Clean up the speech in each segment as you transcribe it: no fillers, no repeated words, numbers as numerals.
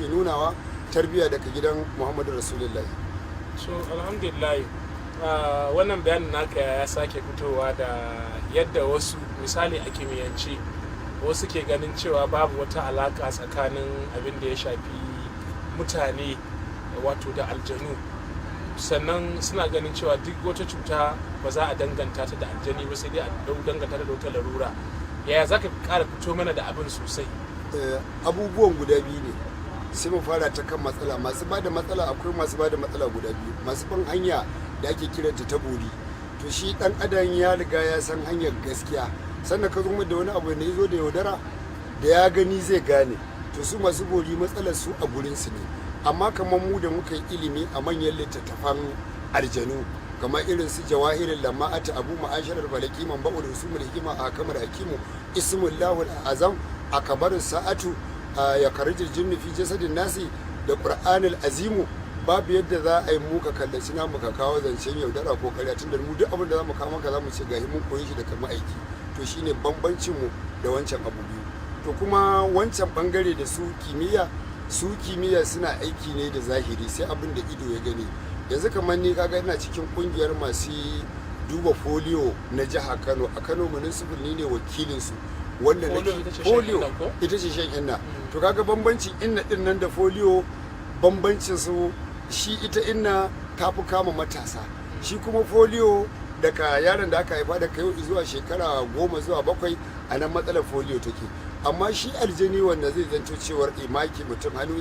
suke nunawa tarbiyya daga gidan Muhammadu Rasulullahi. So alhamdulillah wannan bayanin naka ya sake fitowa da yadda wasu misali a kimiyyance wasu ke ganin cewa babu wata alaka tsakanin abin da ya shafi mutane wato da aljanu, sannan suna ganin cewa duk wata cuta ba za a danganta ta da aljani ba sai dai a danganta ta da wata larura. Yaya za ka kara fito mana da abin sosai? Abubuwan guda biyu ne, sai mu fara ta kan matsala. Masu ba da matsala akwai masu ba da matsala guda biyu. Masu ban hanya da ake kiranta ta bori, to shi dan adam ya riga ya san hanyar gaskiya, sannan ka zo mu da wani abu ne zo da yaudara da ya gani zai gane. To su masu bori matsalar su a gurin su ne, amma kamar mu da muka yi ilimi a manyan littattafan aljanu kamar irin su jawahirin lama'ata abu ma'asharar balaki man ba'u da usumul hikima a kamar hakimu ismullahu azam a kabarin sa'atu ya karijin jinni fi jasadin nasi da qur'anul azimu. Babu yadda za a yi muka kallaci na muka kawo zancen yaudara ko karya, tun da mu duk abin da za mu kawo maka za mu ce gahi mun koyi shi daga ma'aiki. To shine bambancin mu da wancan abu biyu. To kuma wancan bangare da su kimiyya suna aiki ne da zahiri, sai abin da ido ya gani. Yanzu kamar ni kaga ina cikin kungiyar masu duba folio na jiha Kano. A Kano municipal ni ne wakilin su wanda folio ita ce shan inna. To kaga bambancin inna din nan da folio, bambancin su shi ita inna ta fi kama matasa, shi kuma folio daga yaron da aka haifa daga yau zuwa shekara 10 zuwa 7 a nan matsalar folio take. Amma shi aljani wanda zai zanto cewar imaki mutum hannu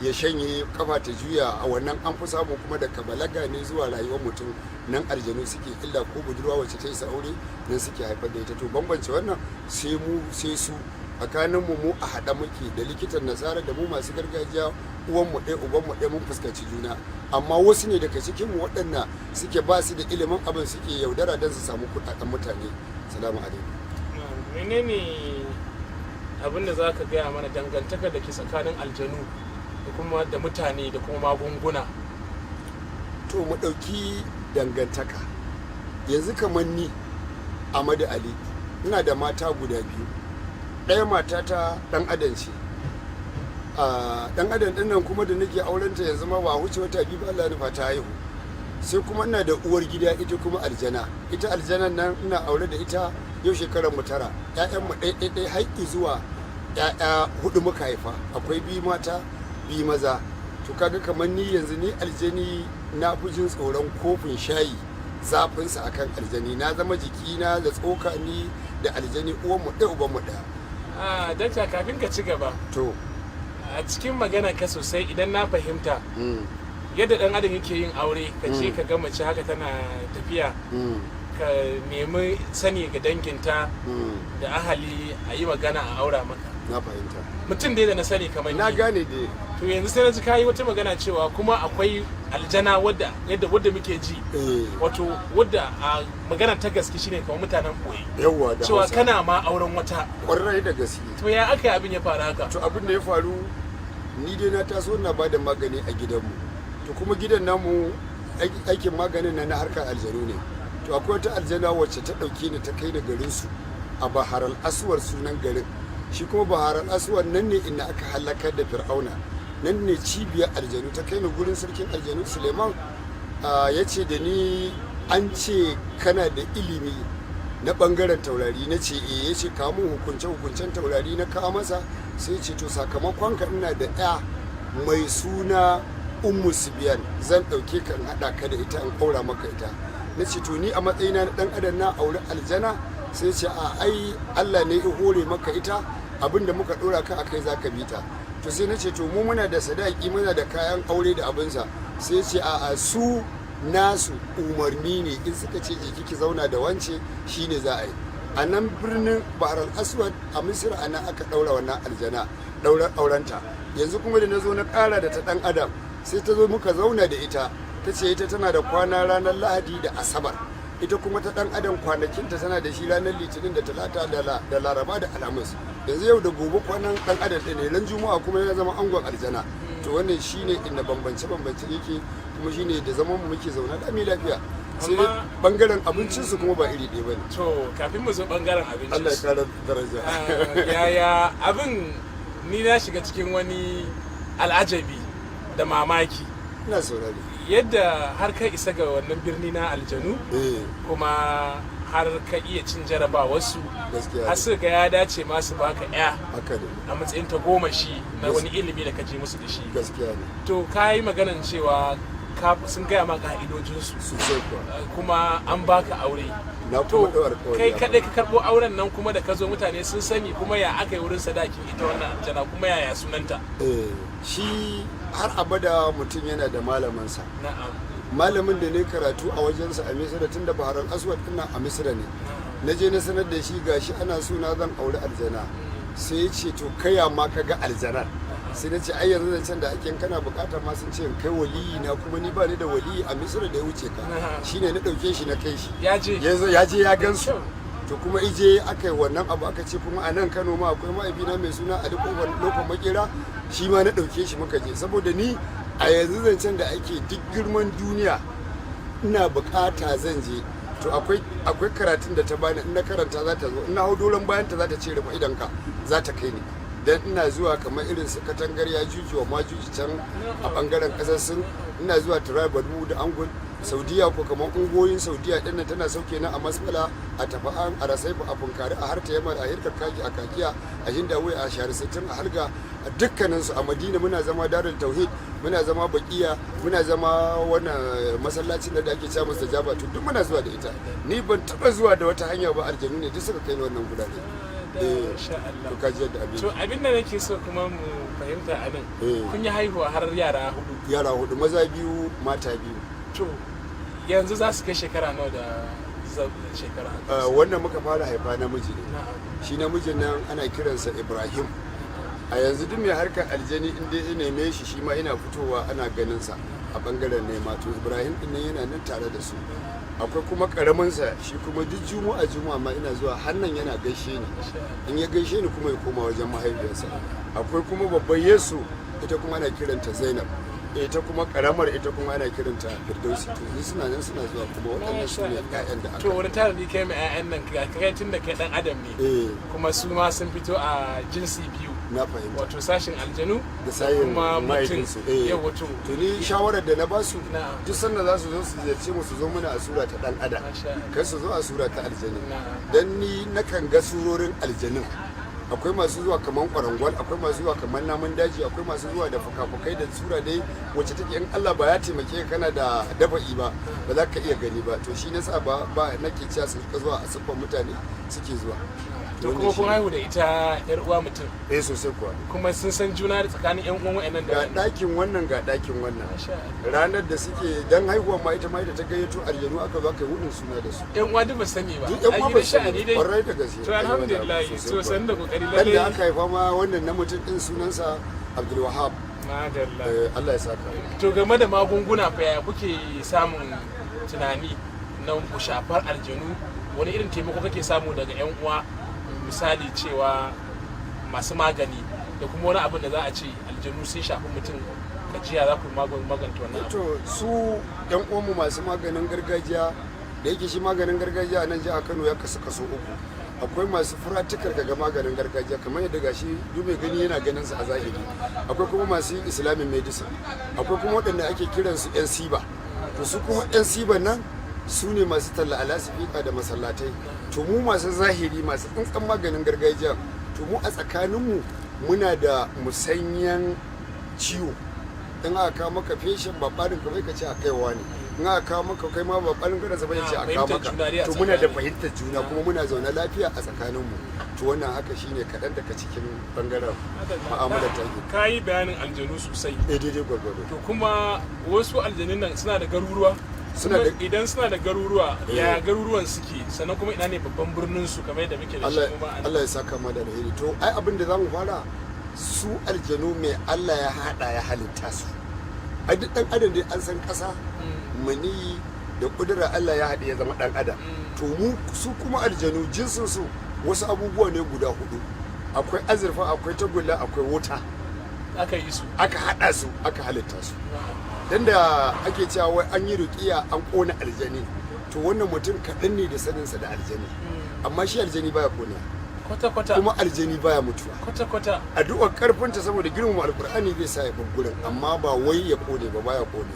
ya shanye kafa ta juya, a wannan an fi samu kuma daga balaga ne zuwa rayuwar mutum, nan aljanu suke illa ko budurwa wacce ta isa aure nan suke haifar da ita. To bambance wannan sai mu sai su, tsakanin mu a haɗa muke da likitan nasara da mu masu gargajiya, uwan mu ɗaya uban mu ɗaya, mun fuskanci juna. Amma wasu ne daga cikin mu waɗanda suke ba su da ilimin abin suke yaudara don su samu kuɗaɗen mutane. Salamu alaikum. Menene abin da za ka gaya mana dangantakar da ke tsakanin aljanu da kuma da mutane da kuma magunguna? To mu ɗauki dangantaka. Yanzu kamar ni Amadu Ali ina da mata guda biyu. Ɗaya matata ɗan adam ce, ɗan adam ɗin nan kuma da nake aurenta yanzu ma ba wuce wata biyu ba Allah nufa ta haihu. Sai kuma ina da uwar gida ita kuma aljana. Ita aljanan nan ina aure da ita yau shekarar mu 9. ‘Ya'yanmu ɗai haƙƙi zuwa ‘ya'ya 4 muka haifa, akwai 2 mata 2 maza. To kaga kamar ni yanzu ni aljani na fi jin tsoron kofin shayi zafinsa akan aljani. Na zama jikina da tsoka ni da aljani, uwanmu ɗaya ubanmu ɗaya. Dakta, kafin ka ci gaba, to a cikin magana ka sosai idan na fahimta yadda ɗan adam yake yin aure, ka ce ka ga mace haka tana tafiya, ka nemi sani ga danginta da ahali a yi magana a aura maka. Na fahimta. Mutum dai da na sani kamar ni. Na gane dai. To yanzu sai na ji kayi wata magana cewa kuma akwai aljana wadda muke ji. Wato wadda a magana ta gaske shine kamar mutanen boye. Yawwa da cewa kana ma auren wata. Ƙwarai da gaske. To ya aka abin ya faru haka? To abin da ya faru, ni dai na taso na bada magani a gidanmu. To kuma gidan namu aikin maganin na harkar aljanu ne. To akwai wata aljana wacce ta ɗauke ni ta kai ni garin su a Baharal Aswar sunan garin. Shi kuma Baharal Aswar nan ne inda aka halakar da Fir'auna. Nan ne cibiyar aljanu. Ta kai ni gurin sarkin aljanu Suleiman. Ya ce da ni an ce kana da ilimi na bangaren taurari. Na ce ya ce kawo mun hukuncen taurari na kawo masa. Sai ce to sakamakon ka ina da ɗaya mai suna Ummu Sibiyan, zan ɗauke ka in haɗa ka da ita in ƙaura maka ita. Na ce to ni a matsayina na ɗan adam na auri aljana? Sai ce a ai Allah ne ya hore maka ita, abinda muka ɗora ka akai za ka bi ta. To sai na ce to mu muna da sadaki, muna da kayan aure da abinsa. Sai ce a su nasu umarni ne, in suka ce je kiki zauna da wance shine za a yi. A nan birnin Bahar al-Aswad a Misir a nan aka ɗaura wannan aljana, ɗaurar aurenta. Yanzu kuma da na zo na ƙara da ta ɗan adam, sai ta zo muka zauna da ita. Ta ce ita tana da kwana ranar Lahadi da Asabar, ita kuma ta ɗan adam kwanakinta tana da shi ranar Litinin da Talata da Laraba da Alhamis. Yanzu yau da gobe kwanan ɗan adam ɗin ne, ran Juma'a kuma ya zama angon aljana. To wannan shine inda bambance yake, kuma shine da zaman mu muke zauna da lafiya. Sai dai bangaren abincinsu kuma ba iri ɗaya bane. To kafin mu zo bangaren abincinsu, Allah ya kara daraja. Yaya abin, ni na shiga cikin wani al'ajabi da mamaki ina saurari yadda har ka isa ga wannan birni na aljanu kuma har ka iya cin jarabawarsu har su ga ya dace masu baka a matsayin ta goma shi na wani ilimi da ka je musu da shi to ka yi maganan cewa sun gaya ma ka'idojinsu kuma an baka aure to kai kadai ka karbo auren nan kuma da ka zo mutane sun sani kuma ya aka yi wurin sadakin ita wannan aljana kuma yaya sunanta shi har abada mutum yana da malamansa malamin da ne karatu a wajensa a misira tun da baharar aswad ina a misira ne na je na sanar da shi gashi ana suna zan aure aljana sai ya ce to kaya ma ka ga aljanar sai na ce ai yanzu da can da ake kana bukata ma sun ce kai waliyi na kuma ni ba ni da waliyi a misira da ya wuce ka shine na dauke shi na kai shi ya je ya gansu to kuma ije aka yi wannan abu aka ce kuma a nan Kano ma akwai ma'aibina mai suna Ali Kofar Lokon Makera shi ma na dauke shi muka je saboda ni a yanzu zancen da ake duk girman duniya ina bukata zan je to akwai karatun da ta bani in na karanta za ta zo ina hau doron bayan ta za ta ce rufe idan ka za ta kai ni dan ina zuwa kamar irin su katangar ya juji wa majuji can a bangaren kasar Sin ina zuwa Turabadu da Angul Saudiya ko kamar ungoyin Saudiya din nan tana sauke na a Masfala a Tafa'an a Rasaifu a Funkari a Harta Yaman a Hirkar Kaji a Kakiya a Hindawe a Shahar Sittin a Halga a dukkanin su a Madina muna zama Darul Tauhid muna zama Baqiya muna zama wannan masallacin da ake cewa Mustajaba to duk muna zuwa da ita ni ban taba zuwa da wata hanya ba aljanu ne duk suka kai wannan gudane to abin da nake so kuma mu fahimta a nan kun yi haihuwa har yara hudu maza biyu mata biyu to yanzu za su kai shekara nawa da shekara wannan muka fara haifa namiji ne shi namijin nan ana kiransa Ibrahim a yanzu duk mai harkar aljani inda ya neme shi shi ma yana fitowa ana ganin sa a bangaren nema to Ibrahim din nan yana nan tare da su akwai kuma karaminsa shi kuma duk juma'a ma ina zuwa hannan yana gaishe ni in ya gaishe ni kuma ya koma wajen mahaifiyarsa akwai kuma babban Yesu ita kuma ana kiranta Zainab ita kuma karamar ita kuma ana kiranta Firdausi to ni suna nan suna zuwa kuma waɗannan su ne ƴaƴan da aka to wani tarihi kai mai ƴaƴan nan kai tun da kai dan adam ne kuma su ma sun fito a jinsi biyu na fahimta wato sashin aljanu da sayin kuma mutum yawa to ni shawarar da na basu duk sanda za su zo su ziyarce mu su zo muna a sura ta dan adam kai su zo a sura ta aljani dan ni nakan ga surorin aljanin akwai masu zuwa kaman kwarangwal akwai masu zuwa kaman namun daji akwai masu zuwa da fuka-fukai da sura dai wacce take in Allah ba ya taimake kana da dafa'i ba za ka iya gani ba to shi nasa ba nake cewa su zuwa a siffar mutane suke zuwa to kuma kun haihu da ita yar uwa mutum sosai kuwa kuma sun san juna da tsakanin yan uwan wayannan da ga dakin wannan ranar da suke dan haihuwa ma ita ta gayyato aljanu aka zo kai hudun suna da su yan uwa duk ba sani ba yan uwa ba sani dai kwarai da gaske to alhamdulillah to san da kokari lalle da aka haifa ma wannan na mutum din sunansa Abdul Wahab madalla Allah ya saka to game da magunguna fa yaya kuke samun tunani na ku shafar aljanu wani irin taimako kake samu daga yan uwa misali cewa masu magani da kuma wani abin da za a ce aljanu sun shafi mutum gajiya za ku maganta wannan to su yan uwanmu masu maganin gargajiya da yake shi maganin gargajiya a nan jihar Kano ya kasu kaso uku akwai masu furatikar ga maganin gargajiya kamar yadda gashi duk mai gani yana ganin su a zahiri akwai kuma masu islamic medicine akwai kuma waɗanda ake kiransu yan siba to su kuma yan siba nan su ne masu talla alasifika da masallatai to mu masu zahiri masu tsantsan maganin gargajiya to mu a tsakaninmu muna da musanyan ciwo in aka kawo maka feshin babbarin ka bai ka ce a kaiwa ne in aka kawo maka kai ma babbarin ka da bai ce a kawo maka to muna da fahimtar juna kuma muna zaune lafiya a tsakaninmu to wannan haka shine kaɗan daga cikin bangaren ma'amalar take ka yi bayanin aljanu sosai daidai gwargwado to kuma wasu aljanun nan suna da garuruwa idan suna da garuruwa ya garuruwan suke sannan kuma ina ne babban birnin su kamar yadda muke da shi kuma Allah ya saka mu da alheri to ai abin da zamu fara su aljanu mai Allah ya hada ya halitta su a duk dan adam dai an san kasa mani da kudura Allah ya hada ya zama dan adam to mu su kuma aljanu jinsin su wasu abubuwa ne guda hudu akwai azurfa akwai tagulla akwai wuta aka yi su aka hada su aka halitta su dan da ake cewa wai an yi ruqiya an kona aljani to wannan mutum kaɗan ne da saninsa da aljani amma shi aljani baya kona kwata-kwata kuma aljani baya mutuwa. kwata-kwata Addu'ar karfinta saboda girmama alkur'ani zai sa ya bar gurin, amma ba wai ya kone ba, baya kone.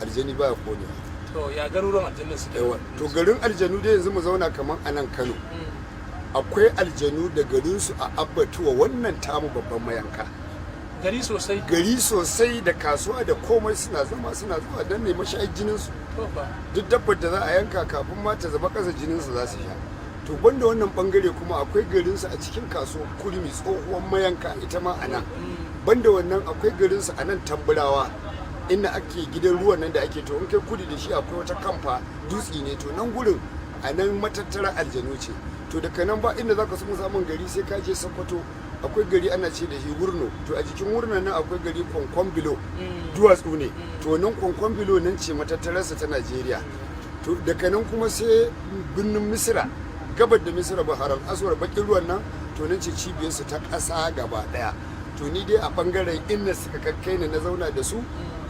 Aljani baya kone. to ya garuruwan aljanna suke Yawa to garin aljanu dai yanzu mu zauna kaman a nan Kano. Akwai aljanu da garinsu a Abbatuwa, wannan tamu babban mayanka. gari sosai Gari sosai da kasuwa da komai suna zama suna zuwa don ne mashayar jininsu. to fa Duk dabbar da za a yanka kafin ma ta zama ƙasa jininsu za su sha. To banda wannan bangare kuma akwai garinsu a cikin kasuwar Kurmi, tsohuwar mayanka ita ma a nan. Banda wannan akwai garinsu a nan Tamburawa, inda ake gidan ruwan nan da ake, to in kai kudu da shi akwai wata kamfa dutse ne, to nan gurin a nan matattara aljanu ce. To daga nan ba inda zaka samun gari sai ka je Sokoto, akwai gari ana ce da shi Wurno, to a jikin Wurnon nan akwai gari Kwankwan Bilo, duwatsu ne, to nan Kwankwan Bilo nan ce matattararsa ta Najeriya. To daga nan kuma sai birnin Misira, gabar da Misira, Baharan Aswar, bakin ruwan nan, to nan ce cibiyarsu ta ƙasa gaba ɗaya. To ni dai a bangaren inda suka kakkai ni na zauna da su,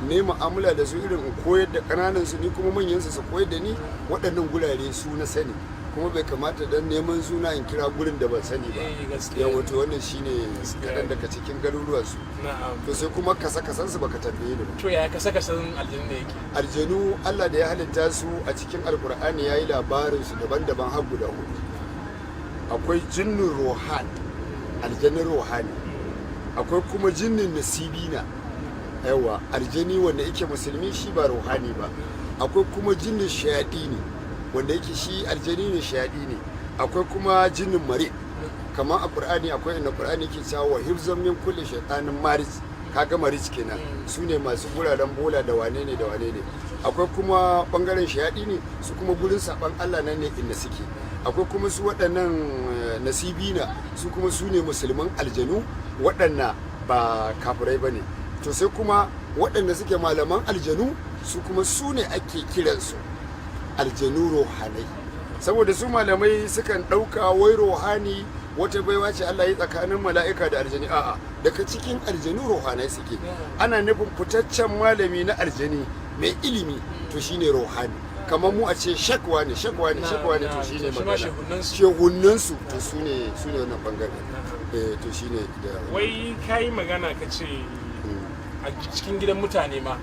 ne mu'amala da su irin in koyar da ƙananan su, ni kuma manyan su koyar da ni, waɗannan gurare su na sani, kuma bai kamata dan neman suna in kira gurin da ban sani ba. gaskiya Yawa to wannan shine kaɗan daga cikin garuruwan su. na'am To sai kuma kasa-kasan su baka tambaye ni ba. to ya kasa-kasan aljanna yake Aljanu Allah da ya halitta su a cikin Alkur'ani yayi labarin su daban-daban har guda hudu. Akwai jinnin rohan, aljanin rohani. Akwai kuma jinnin nasibina, yawa aljani wanda yake musulmi shi ba rohani ba. Akwai kuma jinnin shayaɗi ne, wanda yake shi aljani ne shayaɗi ne. Akwai kuma jinnin mari, kamar a Qur'ani akwai inda Qur'ani ke cewa wa hifzan min kulli shaytanin marij, kaga marij kenan, su ne masu guraren bola da wane ne da wane ne. Akwai kuma bangaren shayaɗi ne, su kuma gurin saban Allah nan ne inda suke. Akwai kuma su waɗannan nasibina, su kuma su ne musulman aljanu waɗanna ba kafirai ba ne. To sai kuma waɗanda suke malaman aljanu, su kuma su ne ake kiransu aljanu rohanai, saboda su malamai sukan ɗauka wai rohani wata baiwa ce Allah ya tsakanin mala'ika da aljani. A'a, daga cikin aljanu rohanai suke. Ana nufin fitaccen malami na aljani mai ilimi, to shine rohani. Kamar mu a ce shakwa ne to shine magana shehunansu, to su ne wannan bangare. To shine da wai kayi magana ka ce a cikin gidan mutane ma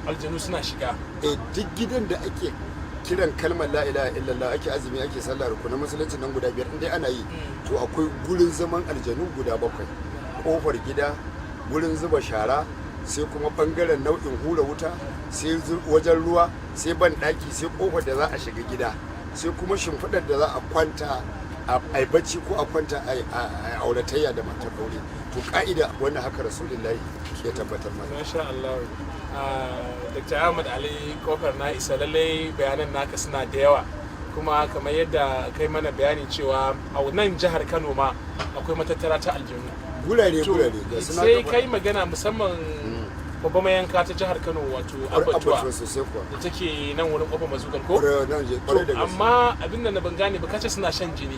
aljanu suna shiga. Duk gidan da ake kiran kalmar la ilaha illallah, ake azumi, ake sallah, rukunan musulunci nan guda biyar inda ana yi, to akwai gurin zaman aljanu guda 7. Kofar gida, gurin zuba shara, sai kuma bangaren nau'in hura wuta, sai wajen ruwa, sai ban daki, sai kofar da za a shiga gida, sai kuma shimfiɗar da za a kwanta a bacci ko a kwanta a auratayya da matar aure. To ka'ida wannan haka rasulullahi ya tabbatar mana. Masha Allah. Dr. Ahmad Ali Kofar na isa, lallai bayanan naka suna da yawa, kuma kamar yadda kai mana bayani cewa a nan jihar Kano ma akwai matattara ta aljanu. Gurare ga suna sai kai magana musamman babban mayanka ta jihar Kano, wato Abbatuwa da take nan wurin Kofar Mazugal ko? Amma abin da na ban gane ba, kace suna shan jini.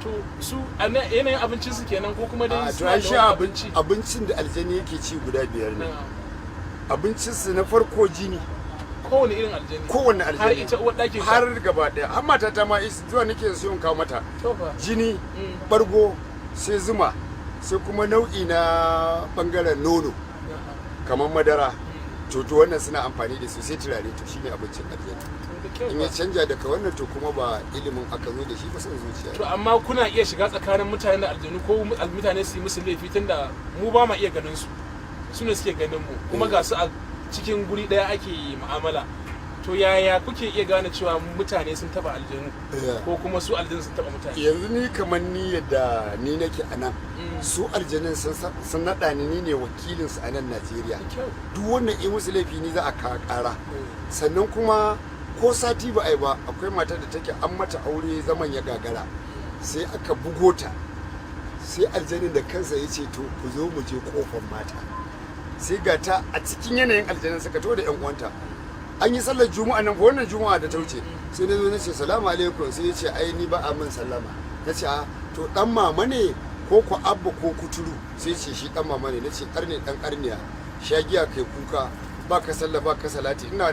To su yanayin abincin su kenan ko kuma dai suna da abinci? Abincin da aljani yake ci guda 5 ne. Abincin su na farko jini. Kowane irin aljani? Kowane aljani. Har ita uwar ɗakin? Har gaba ɗaya. Har mata ta ma zuwa nake so in kawo mata. Jini, bargo, sai zuma, sai kuma nau'i na bangaren nono, kamar madara. To wannan suna amfani da su, sai turare, to shine abincin aljani. In ya canja daga wannan, to kuma ba ilimin aka zo da shi ba, son zuciya. To amma kuna iya shiga tsakanin mutane da aljanu, ko mutane su yi musu laifi, tunda mu ba ma iya ganin su, su ne suke ganin mu, kuma ga su a cikin guri daya ake mu'amala. To yaya kuke iya gane cewa mutane sun taba aljanu ko kuma su aljanu sun taba mutane? Yanzu ni kamar ni yadda ni nake a nan, su aljanun sun naɗa ni ne wakilinsu a nan Najeriya. Duk wannan in musu laifi ni za a ƙara. Sannan kuma ko sati ba a yi ba, akwai matar da take an mata aure, zaman ya gagara, sai aka bugo ta, sai aljanin da kansa ya ce to ku zo mu je kofar mata. Sai ga ta a cikin yanayin aljanin suka to da 'yan uwanta. An yi sallar juma'a nan, wannan juma'a da ta wuce, sai na zo na ce salamu alaikum, sai ya ce ai ni ba a min sallama. Na ce to dan mama ne ko ku abba ko kuturu? Sai ce shi dan mama ne. Na ce karne dan karniya, shagiya kai kuka, ba ka sallah ba ka salati, ina